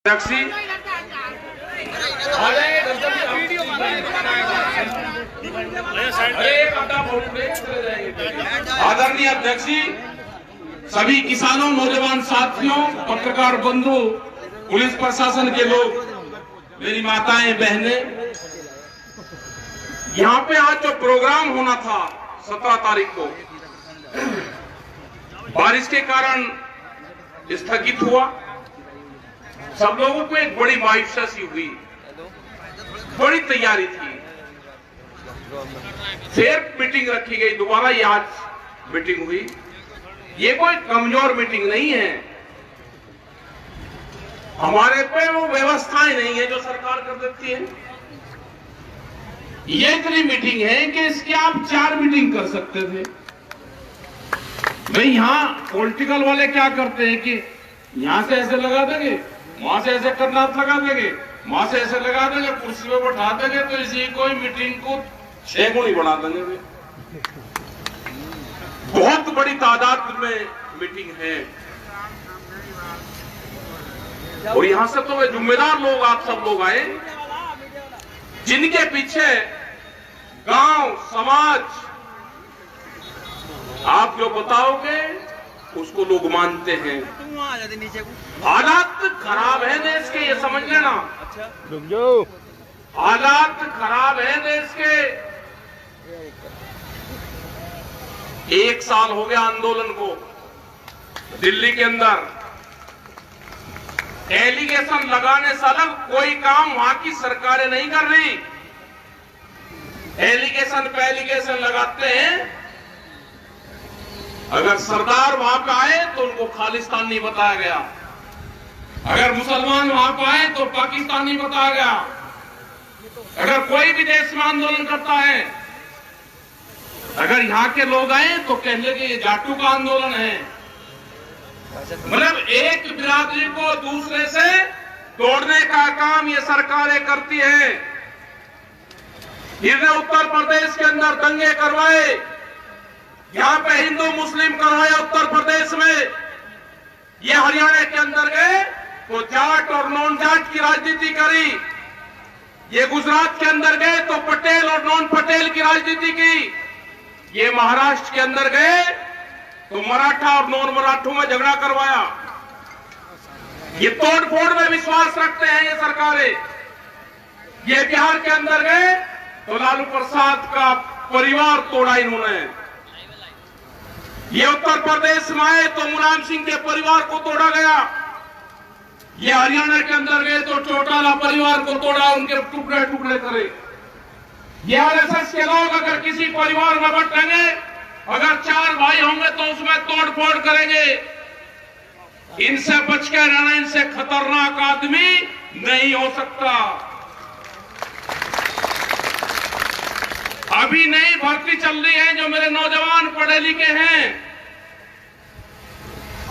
Taxi आदरणीय अध्यक्ष जी, सभी किसानों, नौजवान साथियों, पत्रकार बंधु, पुलिस प्रशासन के लोग, मेरी माताएं, बहनें, यहाँ पे आज जो प्रोग्राम होना था 17 तारीख को बारिश के कारण स्थगित हुआ। सब लोगों को एक बड़ी मायूसी सी हुई, बड़ी तैयारी थी। फिर मीटिंग रखी गई, दोबारा ये आज मीटिंग हुई। ये कोई कमजोर मीटिंग नहीं है, हमारे पे वो व्यवस्थाएं नहीं है जो सरकार कर देती है। ये इतनी मीटिंग है कि इसकी आप 4 मीटिंग कर सकते थे। भाई यहां पॉलिटिकल वाले क्या करते हैं कि यहां से ऐसे लगा देंगे, वहां से ऐसे करनाथ लगा देंगे, वहां से ऐसे लगा देंगे, कुर्सी पे बैठा देंगे, तो इसी कोई मीटिंग को 6 गुनी बढ़ा देंगे। बहुत बड़ी तादाद में मीटिंग है और यहां से तो वे जिम्मेदार लोग, आप सब लोग आए, जिनके पीछे गांव, समाज, आप जो बताओगे उसको लोग मानते हैं। हालात खराब है देश के, ये समझ लेना। हालात खराब है देश के। 1 साल हो गया आंदोलन को। दिल्ली के अंदर एलिगेशन लगाने से अलग कोई काम वहां की सरकारें नहीं कर रही। एलिगेशन पे एलिगेशन लगाते हैं। अगर सरदार वहां पे आए तो उनको खालिस्तानी बताया गया, अगर मुसलमान वहां पे आए तो पाकिस्तानी बताया गया। अगर कोई भी देश में आंदोलन करता है, अगर यहां के लोग आए तो कह लेंगे ये जाटू का आंदोलन है। मतलब एक बिरादरी को दूसरे से तोड़ने का काम ये सरकारें करती है। इसने उत्तर प्रदेश के अंदर दंगे करवाए, यहां पे हिंदू मुस्लिम करवाया उत्तर प्रदेश में। ये हरियाणा के अंदर गए तो जाट और नॉन जाट की राजनीति करी। ये गुजरात के अंदर गए तो पटेल और नॉन पटेल की राजनीति की। ये महाराष्ट्र के अंदर गए तो मराठा और नॉन मराठों में झगड़ा करवाया। ये तोड़ फोड़ में विश्वास रखते हैं ये सरकारें। ये बिहार के अंदर गए तो लालू प्रसाद का परिवार तोड़ा इन्होंने। ये उत्तर प्रदेश में आए तो मुलायम सिंह के परिवार को तोड़ा गया। ये हरियाणा के अंदर गए तो चौटाला परिवार को तोड़ा, उनके टुकड़े टुकड़े करे। ये आरएसएस के लोग अगर किसी परिवार में बटेंगे, अगर 4 भाई होंगे तो उसमें तोड़ फोड़ करेंगे। इनसे बच के रहना, इनसे खतरनाक आदमी नहीं हो सकता। अभी नई भर्ती चल रही है, जो मेरे नौजवान पढ़े लिखे हैं,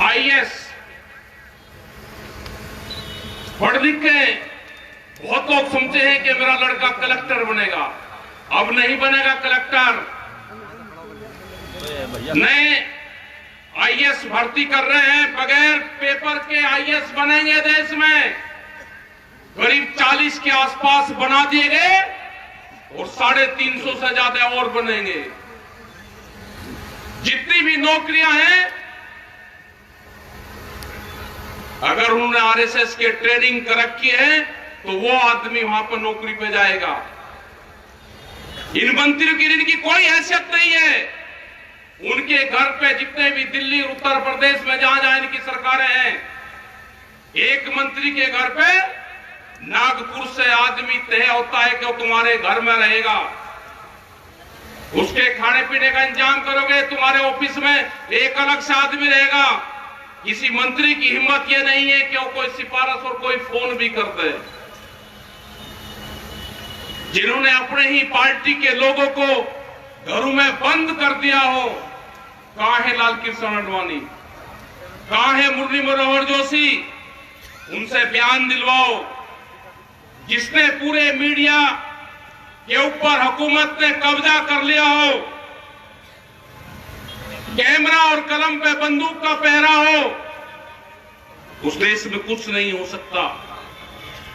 आईएएस पढ़ लिख के बहुत लोग समझते हैं कि मेरा लड़का कलेक्टर बनेगा। अब नहीं बनेगा कलेक्टर। नए आईएएस भर्ती कर रहे हैं, बगैर पेपर के आईएएस बनेंगे देश में। करीब 40 के आसपास बना दिए गए और 350 से ज्यादा और बनेंगे। जितनी भी नौकरियां हैं, अगर उन्होंने आरएसएस के ट्रेनिंग कर रखी है तो वो आदमी वहां पर नौकरी पे जाएगा। इन मंत्रियों की इनकी कोई हैसियत नहीं है। उनके घर पे जितने भी दिल्ली, उत्तर प्रदेश में जहां जहां इनकी सरकारें हैं, एक मंत्री के घर पे नागपुर से आदमी तय होता है कि वो तुम्हारे घर में रहेगा। उसके खाने पीने का इंतजाम करोगे, तुम्हारे ऑफिस में एक अलग से आदमी रहेगा। किसी मंत्री की हिम्मत ये नहीं है कि वो कोई सिफारिश और कोई फोन भी कर दे। जिन्होंने अपने ही पार्टी के लोगों को घरों में बंद कर दिया हो, कहां है लाल कृष्ण आडवाणी, कहां है मुरली मनोहर जोशी? उनसे बयान दिलवाओ। जिसने पूरे मीडिया के ऊपर हुकूमत ने कब्जा कर लिया हो, कैमरा और कलम पे बंदूक का पहरा हो, उस देश में कुछ नहीं हो सकता।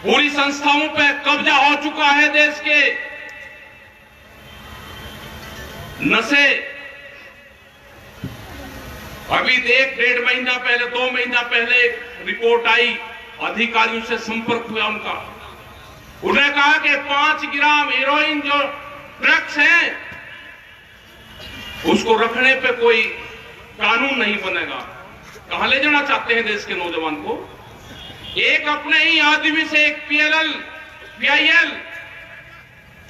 पूरी संस्थाओं पे कब्जा हो चुका है देश के। नशे अभी 1-1.5 महीना पहले, 2 महीना पहले एक रिपोर्ट आई, अधिकारियों से संपर्क हुआ उनका, उन्होंने कहा कि 5 ग्राम हेरोइन जो ड्रग्स हैं उसको रखने पे कोई कानून नहीं बनेगा। कहां ले जाना चाहते हैं देश के नौजवान को? एक अपने ही आदमी से एक PIL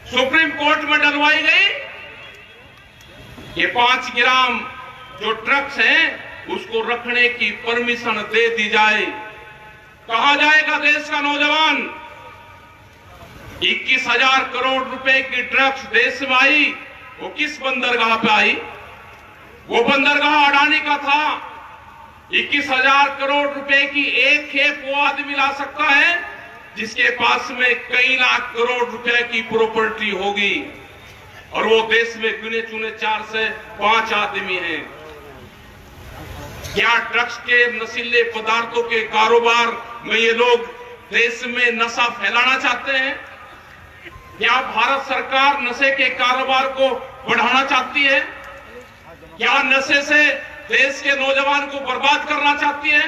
सुप्रीम कोर्ट में डलवाई गई। ये 5 ग्राम जो ड्रग्स हैं उसको रखने की परमिशन दे दी जाए। कहां जाएगा देश का नौजवान? 21,000 करोड़ रुपए की ड्रग्स देश में आई, वो किस बंदरगाह पे आई? वो बंदरगाह अडानी का था। 21,000 करोड़ रुपए की एक खेप वो आदमी ला सकता है जिसके पास में कई लाख करोड़ रुपए की प्रॉपर्टी होगी, और वो देश में गिने चुने 4 से 5 आदमी हैं। क्या ड्रग्स के नशीले पदार्थों के कारोबार में ये लोग देश में नशा फैलाना चाहते हैं? क्या भारत सरकार नशे के कारोबार को बढ़ाना चाहती है? क्या नशे से देश के नौजवान को बर्बाद करना चाहती है?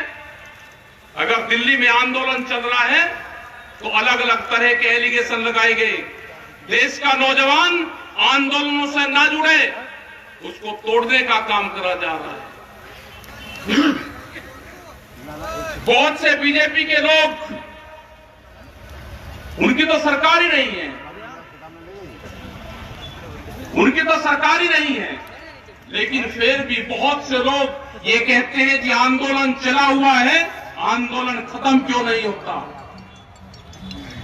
अगर दिल्ली में आंदोलन चल रहा है तो अलग अलग तरह के एलिगेशन लगाए गए। देश का नौजवान आंदोलनों से ना जुड़े, उसको तोड़ने का काम करा जा रहा है। बहुत से बीजेपी के लोग, उनकी तो सरकार ही नहीं है, उनकी तो सरकार ही नहीं है, लेकिन फिर भी बहुत से लोग ये कहते हैं कि आंदोलन चला हुआ है, आंदोलन खत्म क्यों नहीं होता?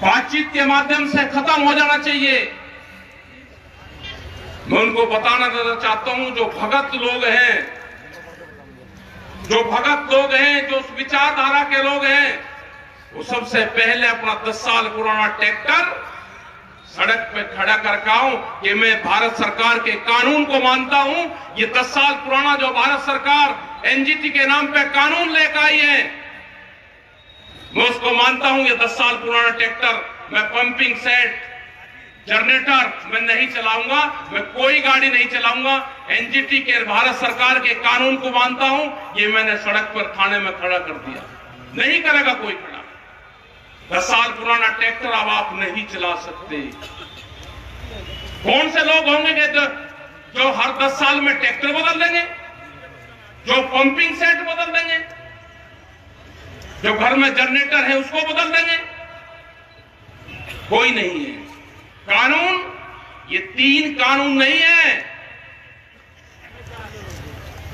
बातचीत के माध्यम से खत्म हो जाना चाहिए। मैं उनको बताना चाहता हूं, जो भगत लोग हैं, जो उस विचारधारा के लोग हैं, वो सबसे पहले अपना 10 साल पुराना ट्रैक्टर सड़क पे खड़ा करके आऊं कि मैं भारत सरकार के कानून को मानता हूं। ये 10 साल पुराना जो भारत सरकार एनजीटी के नाम पे कानून लेकर आई है, मैं उसको मानता हूं। ये 10 साल पुराना ट्रैक्टर, मैं पंपिंग सेट, जनरेटर मैं नहीं चलाऊंगा, मैं कोई गाड़ी नहीं चलाऊंगा। एनजीटी के भारत सरकार के कानून को मानता हूं। ये मैंने सड़क पर थाने में खड़ा कर दिया, नहीं करेगा कोई खड़ा। 10 साल पुराना ट्रैक्टर अब आप नहीं चला सकते। कौन से लोग होंगे कि जो हर 10 साल में ट्रैक्टर बदल देंगे, जो पंपिंग सेट बदल देंगे, जो घर में जनरेटर है उसको बदल देंगे? कोई नहीं है। कानून, ये 3 कानून नहीं है।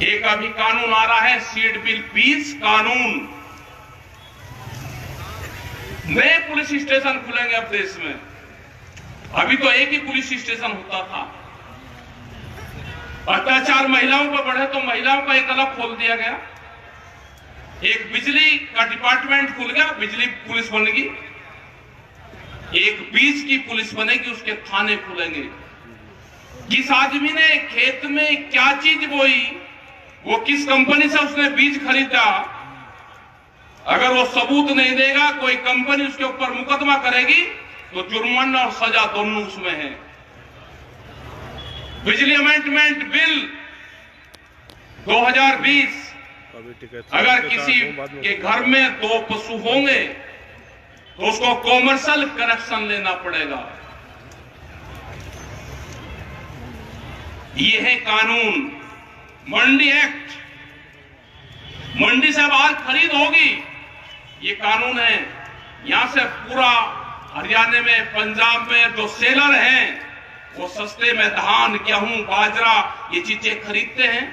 एक अभी कानून आ रहा है सीड बिल 20 कानून। नए पुलिस स्टेशन खुलेंगे अब देश में। अभी तो एक ही पुलिस स्टेशन होता था। अत्याचार महिलाओं पर बढ़े तो महिलाओं का एक अलग खोल दिया गया। एक बिजली का डिपार्टमेंट खुल गया, बिजली पुलिस बनेगी। एक बीज की पुलिस बनेगी, उसके थाने खुलेंगे। जिस आदमी ने खेत में क्या चीज बोई, वो किस कंपनी से उसने बीज खरीदा, अगर वो सबूत नहीं देगा, कोई कंपनी उसके ऊपर मुकदमा करेगी तो जुर्माना और सजा दोनों उसमें है। बिजली अमेंडमेंट बिल 2020, अगर किसी के घर में 2 पशु होंगे तो उसको कॉमर्शियल कनेक्शन लेना पड़ेगा। ये है कानून। मंडी एक्ट, मंडी से बाहर खरीद होगी, ये कानून है। यहां से पूरा हरियाणा में, पंजाब में जो सेलर हैं, वो सस्ते में धान, गेहूं, बाजरा ये चीजें खरीदते हैं,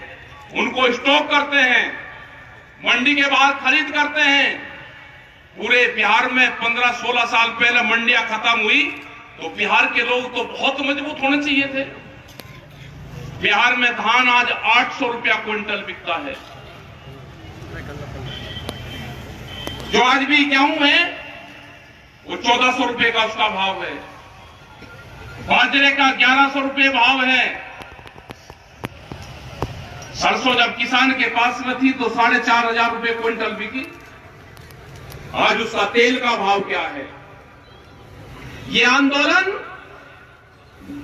उनको स्टॉक करते हैं, मंडी के बाहर खरीद करते हैं। पूरे बिहार में 15-16 साल पहले मंडियां खत्म हुई तो बिहार के लोग तो बहुत मजबूत होने चाहिए थे। बिहार में धान आज 800 रुपया क्विंटल बिकता है। जो आज भी गेहूं है वो 1400 रुपए का उसका भाव है। बाजरे का 1100 रुपए भाव है। सरसों जब किसान के पास में थी तो 4500 रुपए क्विंटल बिकी। आज उसका तेल का भाव क्या है? ये आंदोलन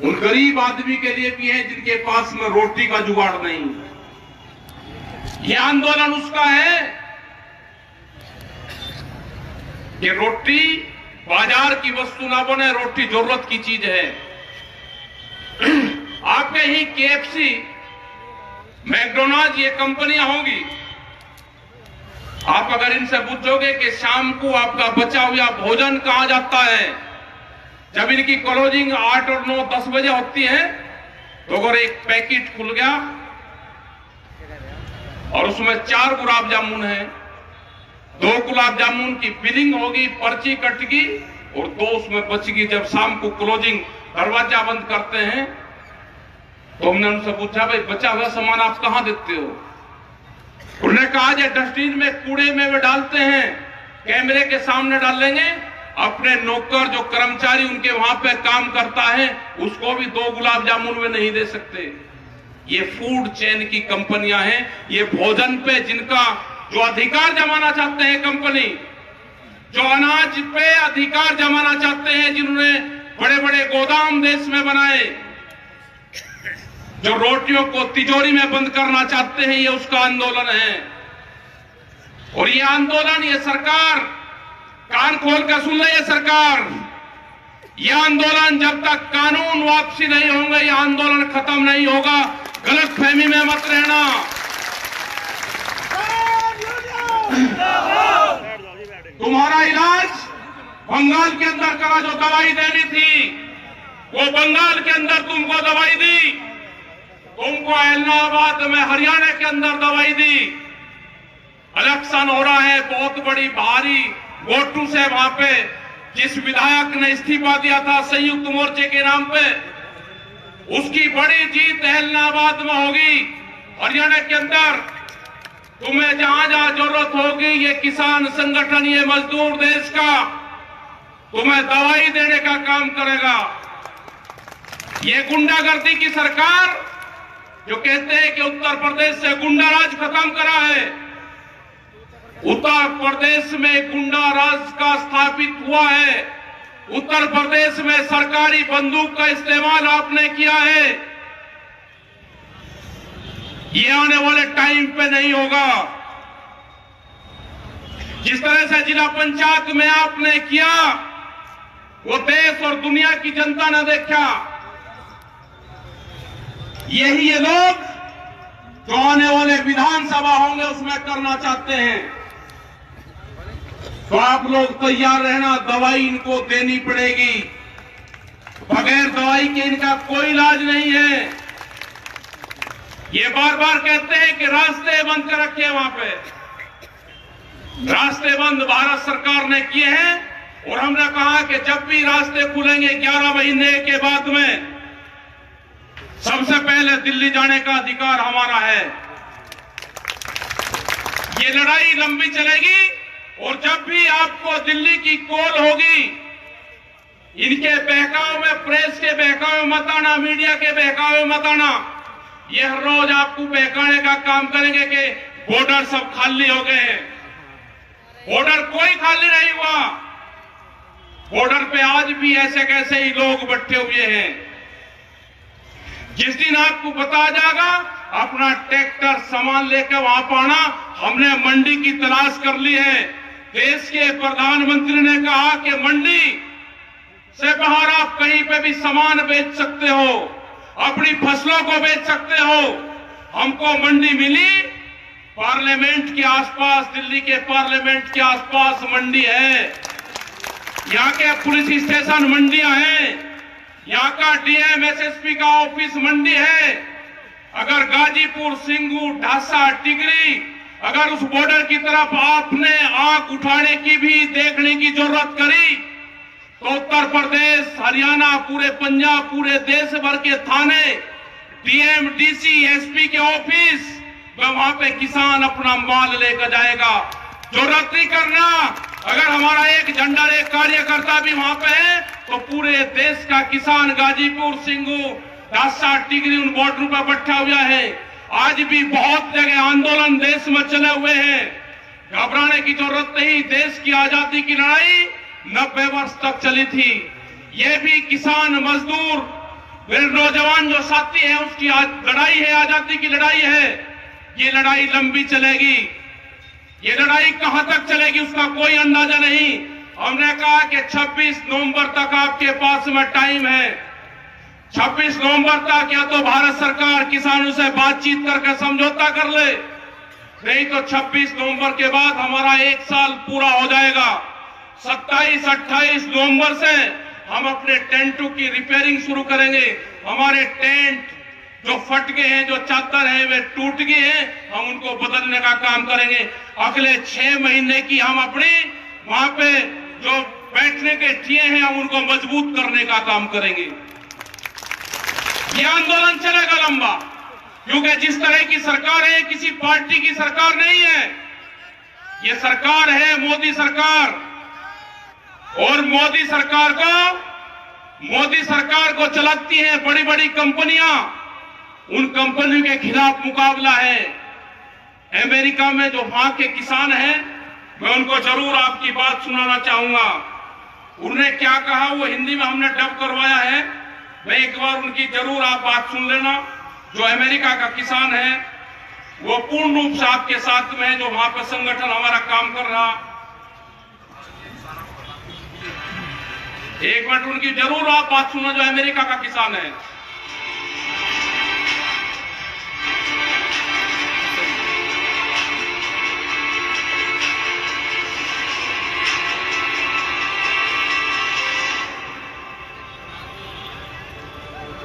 उन गरीब आदमी के लिए भी है जिनके पास में रोटी का जुगाड़ नहीं। ये आंदोलन उसका है कि रोटी बाजार की वस्तु ना बने, रोटी जरूरत की चीज है। आपके ही KFC, मैकडोनाल्ड ये कंपनियां होंगी, आप अगर इनसे पूछोगे कि शाम को आपका बचा हुआ भोजन कहां जाता है, जब इनकी क्लोजिंग 8 और 9, 10 बजे होती है, तो अगर एक पैकेट खुल गया और उसमें 4 गुलाब जामुन है, 2 गुलाब जामुन की बिलिंग होगी, पर्ची कटेगी और 2 उसमें बचेगी। जब शाम को क्लोजिंग दरवाजा बंद करते हैं तो हमने उनसे पूछा, भाई बचा हुआ सामान आप कहां देते हो? उन्होंने कहा जे डस्टबिन में, कूड़े में वे डालते हैं, कैमरे के सामने डालेंगे। अपने नौकर जो कर्मचारी उनके वहां पे काम करता है उसको भी 2 गुलाब जामुन वे नहीं दे सकते। ये फूड चेन की कंपनियां हैं। ये भोजन पे जिनका जो अधिकार जमाना चाहते हैं कंपनी, जो अनाज पे अधिकार जमाना चाहते हैं, जिन्होंने बड़े बड़े गोदाम देश में बनाए, जो रोटियों को तिजोरी में बंद करना चाहते हैं, ये उसका आंदोलन है। और ये आंदोलन, ये सरकार कान खोल कर सुन ले, ये सरकार, ये आंदोलन जब तक कानून वापसी नहीं होंगे, ये आंदोलन खत्म नहीं होगा। गलत फहमी में मत रहना। तुम्हारा इलाज बंगाल के अंदर करा, जो दवाई देनी थी वो बंगाल के अंदर तुमको दवाई दी, तुमको इलाहाबाद में, हरियाणा के अंदर दवाई दी। इलेक्शन हो रहा है, बहुत बड़ी भारी वोटों से वहां पे जिस विधायक ने इस्तीफा दिया था संयुक्त मोर्चे के नाम पे, उसकी बड़ी जीत इलाहाबाद में होगी। हरियाणा के अंदर तुम्हें जहां जहां जरूरत होगी, ये किसान संगठन, ये मजदूर देश का तुम्हें दवाई देने का काम करेगा। ये गुंडागर्दी की सरकार जो कहते हैं कि उत्तर प्रदेश से गुंडाराज खत्म करा है, उत्तर प्रदेश में गुंडा राज का स्थापित हुआ है। उत्तर प्रदेश में सरकारी बंदूक का इस्तेमाल आपने किया है। ये आने वाले टाइम पे नहीं होगा। जिस तरह से जिला पंचायत में आपने किया, वो देश और दुनिया की जनता ने देखा। यही ये लोग जो आने वाले विधानसभा होंगे उसमें करना चाहते हैं। तो आप लोग तैयार रहना, दवाई इनको देनी पड़ेगी। बगैर दवाई के इनका कोई इलाज नहीं है। ये बार बार कहते हैं कि रास्ते बंद कर रखे हैं, वहां पे रास्ते बंद भारत सरकार ने किए हैं। और हमने कहा कि जब भी रास्ते खुलेंगे 11 महीने के बाद में, सबसे पहले दिल्ली जाने का अधिकार हमारा है। ये लड़ाई लंबी चलेगी और जब भी आपको दिल्ली की कॉल होगी, इनके बहकावे में, प्रेस के बहकावे मत आना, मीडिया के बहकावे मत आना। ये हर रोज आपको बहकाने का काम करेंगे कि बॉर्डर सब खाली हो गए हैं। बॉर्डर कोई खाली नहीं हुआ। बॉर्डर पे आज भी ऐसे कैसे ही लोग बैठे हुए हैं। जिस दिन आपको बता जाएगा, अपना ट्रैक्टर सामान लेकर वहां पाना। हमने मंडी की तलाश कर ली है। देश के प्रधानमंत्री ने कहा कि मंडी से बाहर आप कहीं पे भी सामान बेच सकते हो, अपनी फसलों को बेच सकते हो। हमको मंडी मिली पार्लियामेंट के आसपास, दिल्ली के पार्लियामेंट के आसपास मंडी है। यहाँ के पुलिस स्टेशन मंडियां हैं, यहाँ का डीएम एसएसपी का ऑफिस मंडी है। अगर गाजीपुर, सिंगू, ढासा, टिगरी, अगर उस बॉर्डर की तरफ आपने आंख उठाने की भी, देखने की जरूरत करी, तो उत्तर प्रदेश, हरियाणा, पूरे पंजाब, पूरे देश भर के थाने, डीएम, डीसी, एसपी के ऑफिस, वहां पे किसान अपना माल लेकर जाएगा। जरूरत नहीं करना, अगर हमारा एक झंडा, एक कार्यकर्ता भी वहां पे है, तो पूरे देश का किसान गाजीपुर, सिंगू, ढासा, टिगरी उन बॉर्डर पर बैठा हुआ है। आज भी बहुत जगह आंदोलन देश में चले हुए हैं। घबराने की जरूरत नहीं। देश की आजादी की लड़ाई 90 वर्ष तक चली थी। ये भी किसान मजदूर मेरे नौजवान जो साथी हैं उसकी आज लड़ाई है, आजादी की लड़ाई है। ये लड़ाई लंबी चलेगी। ये लड़ाई कहां तक चलेगी उसका कोई अंदाजा नहीं। हमने कहा कि 26 नवंबर तक आपके पास में टाइम है। 26 नवंबर तक या तो भारत सरकार किसानों से बातचीत करके समझौता कर ले, नहीं तो 26 नवंबर के बाद हमारा 1 साल पूरा हो जाएगा। 27-28 नवंबर से हम अपने टेंटों की रिपेयरिंग शुरू करेंगे। हमारे टेंट जो फट गए हैं, जो चादर है वे टूट गए हैं, हम उनको बदलने का काम करेंगे। अगले 6 महीने की हम अपनी वहां पे जो बैठने के ठिए हैं हम उनको मजबूत करने का काम करेंगे। ये आंदोलन चलेगा लंबा, क्योंकि जिस तरह की सरकार है किसी पार्टी की सरकार नहीं है। ये सरकार है मोदी सरकार, और मोदी सरकार को चलाती हैं बड़ी बड़ी कंपनियां। उन कंपनियों के खिलाफ मुकाबला है। अमेरिका में जो वहां के किसान हैं, मैं उनको जरूर आपकी बात सुनाना चाहूंगा। उन्होंने क्या कहा वो हिंदी में हमने डब करवाया है, मैं एक बार उनकी जरूर आप बात सुन लेना। जो अमेरिका का किसान है वो पूर्ण रूप से आपके साथ में है, जो वहां पर संगठन हमारा काम कर रहा। एक मिनट उनकी जरूर आप बात सुनो, जो अमेरिका का किसान है।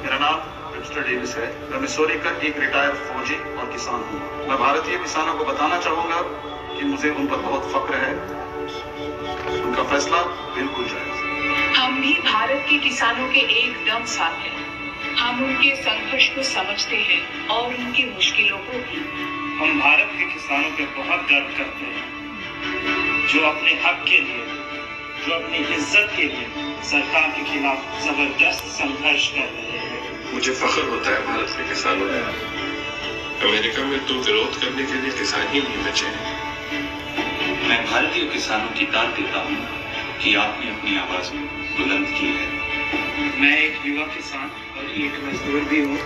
मेरा नाम मिस्टर डेविस है। मैं मिसौरी का एक रिटायर्ड फौजी और किसान हूँ। मैं भारतीय किसानों को बताना चाहूंगा कि मुझे उन पर बहुत फक्र है। उनका फैसला बिल्कुल जायज है। हम भी भारत के किसानों के एकदम साथ हैं। हम उनके संघर्ष को समझते हैं और उनकी मुश्किलों को भी। हम भारत के किसानों पे बहुत गर्व करते हैं, जो अपने हक के लिए, जो अपनी इज्जत के लिए सरकार के खिलाफ जबरदस्त संघर्ष कर रहे हैं। मुझे फख्र होता है भारत के किसानों पर। अमेरिका में तो विरोध करने के लिए किसान ही नहीं बचे हैं। मैं भारतीय किसानों की दाद देता हूँ कि आपने अपनी आवाज बुलंद की है। मैं एक युवा किसान और एक मजदूर भी हूँ।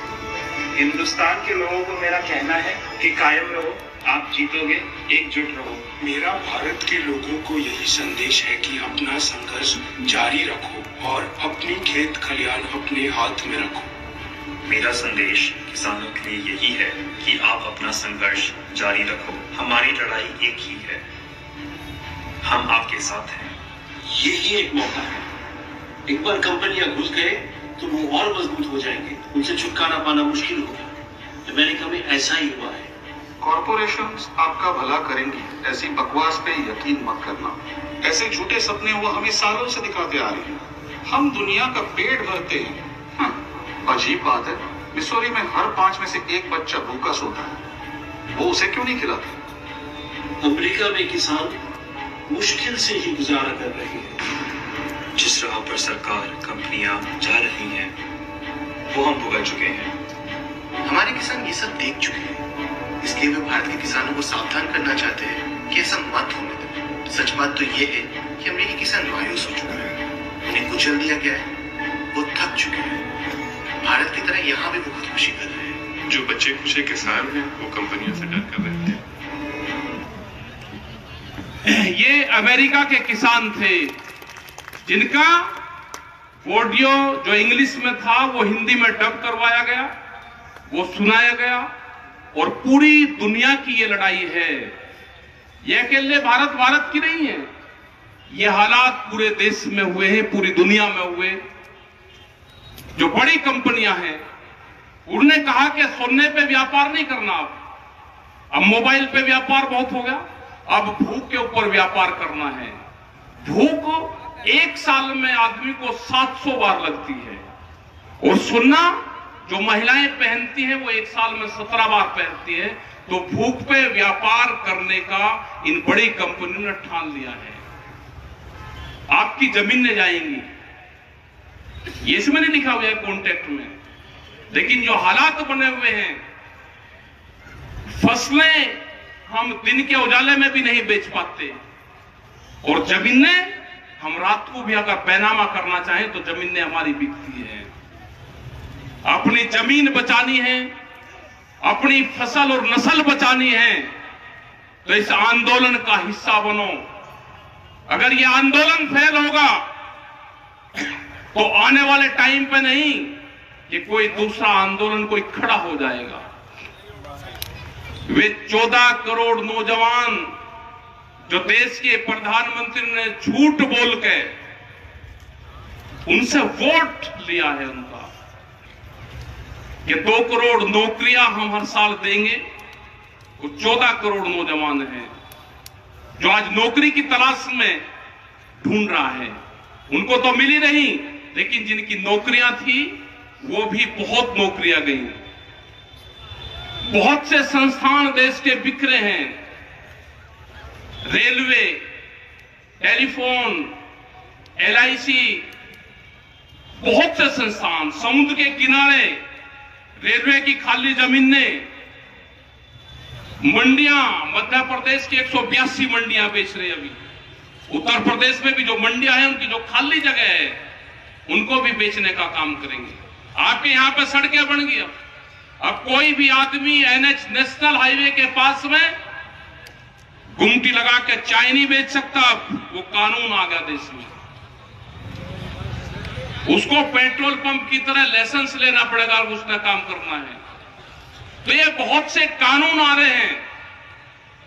हिंदुस्तान के लोगों को मेरा कहना है कि कायम रहो, आप जीतोगे, एकजुट रहो। मेरा भारत के लोगों को यही संदेश है कि अपना संघर्ष जारी रखो और अपनी खेत खलियान अपने हाथ में रखो। मेरा संदेश किसानों के लिए यही है कि आप अपना संघर्ष जारी रखो। हमारी लड़ाई एक ही है, हम आपके साथ हैं। यही एक मौका है। एक बार कंपनियां घुस गए तो वो और मजबूत हो जाएंगे, उनसे छुटकारा पाना मुश्किल होगा। अमेरिका में ऐसा ही हुआ है। कॉरपोरेशंस आपका भला करेंगी, ऐसी बकवास पे यकीन मत करना। ऐसे झूठे सपने वो हमें सालों से दिखाते आ रही हैं। हम दुनिया का पेट भरते हैं। अजीब बात है, मिसौरी में हर 5 में से 1 बच्चा भूखा सोता है। वो उसे क्यों नहीं खिलाते? अमेरिका में किसान मुश्किल से ही गुजारा कर रहे हैं। जिस राह पर सरकार, कंपनियां जा रही हैं, वो हम भुगत चुके हैं। हमारे किसान ये सब देख चुके हैं, इसलिए वे भारत के किसानों को सावधान करना चाहते हैं कि ऐसा मत होने दें। सच बात तो ये है कि अमेरिकी किसान मायूस हो चुका है, उन्हें कुचल दिया गया है, वो थक चुके हैं। भारत की तरह यहाँ भी वो खुदकुशी कर रहे हैं। जो बच्चे खुशे किसान हैं वो कंपनियों से डर कर रहते हैं। ये अमेरिका के किसान थे जिनका ऑडियो जो इंग्लिश में था वो हिंदी में डब करवाया गया, वो सुनाया गया, और पूरी दुनिया की ये लड़ाई है। ये अकेले भारत की नहीं है, ये हालात पूरे देश में हुए हैं, पूरी दुनिया में हुए। जो बड़ी कंपनियां हैं उन्होंने कहा कि सोने पे व्यापार नहीं करना, अब मोबाइल पे व्यापार बहुत हो गया, अब भूख के ऊपर व्यापार करना है। भूख 1 साल में आदमी को 700 बार लगती है, और सुनना जो महिलाएं पहनती हैं वो 1 साल में 17 बार पहनती है। तो भूख पे व्यापार करने का इन बड़ी कंपनियों ने ठान लिया है। आपकी जमीनें जाएंगी, ये इसमें नहीं लिखा हुआ है कॉन्ट्रैक्ट में, लेकिन जो हालात बने हुए हैं, फसलें हम दिन के उजाले में भी नहीं बेच पाते, और जमीनें हम रात को भी अगर पैनामा करना चाहें तो जमीनें हमारी बिकती है। अपनी जमीन बचानी है, अपनी फसल और नस्ल बचानी है, तो इस आंदोलन का हिस्सा बनो। अगर ये आंदोलन फेल होगा तो आने वाले टाइम पे नहीं कि कोई दूसरा आंदोलन कोई खड़ा हो जाएगा। वे 14 करोड़ नौजवान जो देश के प्रधानमंत्री ने झूठ बोल के उनसे वोट लिया है उनका कि 2 करोड़ नौकरियां हम हर साल देंगे, वो 14 करोड़ नौजवान हैं जो आज नौकरी की तलाश में ढूंढ रहा है। उनको तो मिली नहीं, लेकिन जिनकी नौकरियां थी वो भी बहुत नौकरियां गई। बहुत से संस्थान देश के बिखरे हैं, रेलवे, टेलीफोन, LIC, बहुत से संस्थान, समुद्र के किनारे रेलवे की खाली जमीनें, मंडियां, मध्य प्रदेश की 182 मंडियां बेच रहे अभी। उत्तर प्रदेश में भी जो मंडियां हैं उनकी जो खाली जगह है उनको भी बेचने का काम करेंगे। आपके यहां पे सड़कें बन गई। अब कोई भी आदमी NH नेशनल हाईवे के पास में गुमटी लगा के चाय नहीं बेच सकता। वो कानून आ गया देश में। उसको पेट्रोल पंप की तरह लाइसेंस लेना पड़ेगा और उसने काम करना है। तो ये बहुत से कानून आ रहे हैं,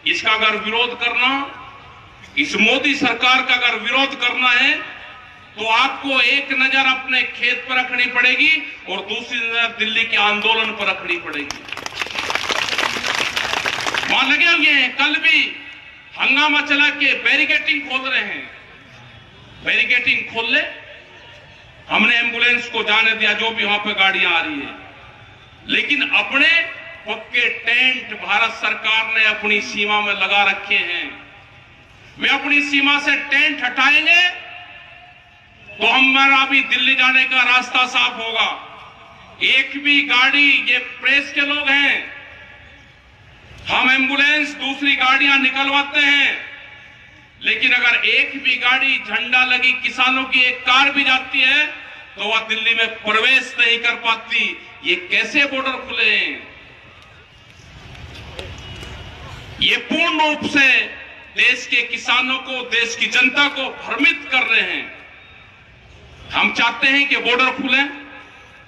इसका अगर विरोध करना, इस मोदी सरकार का अगर विरोध करना है तो आपको एक नजर अपने खेत पर रखनी पड़ेगी और दूसरी नजर दिल्ली के आंदोलन पर रखनी पड़ेगी। वहां लगे हुए हैं, कल भी हंगामा चला के बैरिकेटिंग खोल रहे हैं। बैरिकेटिंग खोल ले, हमने एम्बुलेंस को जाने दिया जो भी वहां पे गाड़ियां आ रही है, लेकिन अपने पक्के टेंट भारत सरकार ने अपनी सीमा में लगा रखे हैं। वे अपनी सीमा से टेंट हटाएंगे तो हमारा भी दिल्ली जाने का रास्ता साफ होगा। एक भी गाड़ी, ये प्रेस के लोग हैं, हम एम्बुलेंस दूसरी गाड़ियां निकलवाते हैं, लेकिन अगर एक भी गाड़ी झंडा लगी किसानों की एक कार भी जाती है तो वह दिल्ली में प्रवेश नहीं कर पाती। ये कैसे बॉर्डर खुले हैं? ये पूर्ण रूप से देश के किसानों को, देश की जनता को भ्रमित कर रहे हैं। हम चाहते हैं कि बॉर्डर खुले,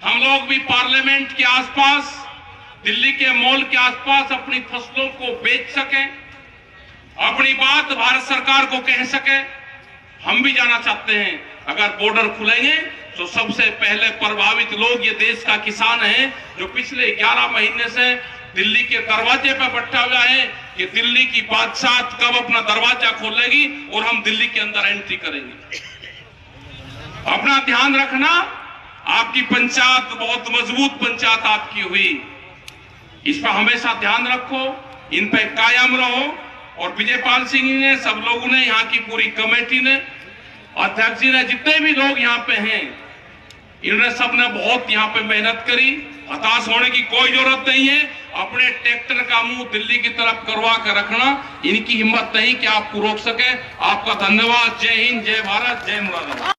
हम लोग भी पार्लियामेंट के आसपास, दिल्ली के मॉल के आसपास अपनी फसलों को बेच सकें, अपनी बात भारत सरकार को कह सके। हम भी जाना चाहते हैं। अगर बॉर्डर खुलेंगे तो सबसे पहले प्रभावित लोग ये देश का किसान है जो पिछले 11 महीने से दिल्ली के दरवाजे पर बैठा हुआ है कि दिल्ली की बादशाह कब अपना दरवाजा खोलेगी और हम दिल्ली के अंदर एंट्री करेंगे। अपना ध्यान रखना, आपकी पंचायत बहुत मजबूत पंचायत आपकी हुई, इस पर हमेशा ध्यान रखो, इन पे कायम रहो। और विजयपाल सिंह ने, सब लोगों ने, यहाँ की पूरी कमेटी ने, अध्यक्ष जी ने, जितने भी लोग यहाँ पे हैं, इन्होंने सबने बहुत यहाँ पे मेहनत करी। हताश होने की कोई जरूरत नहीं है। अपने ट्रैक्टर का मुंह दिल्ली की तरफ करवा कर रखना, इनकी हिम्मत नहीं कि आपको रोक सके। आपका धन्यवाद। जय हिंद, जय भारत, जय मुरादाबाद।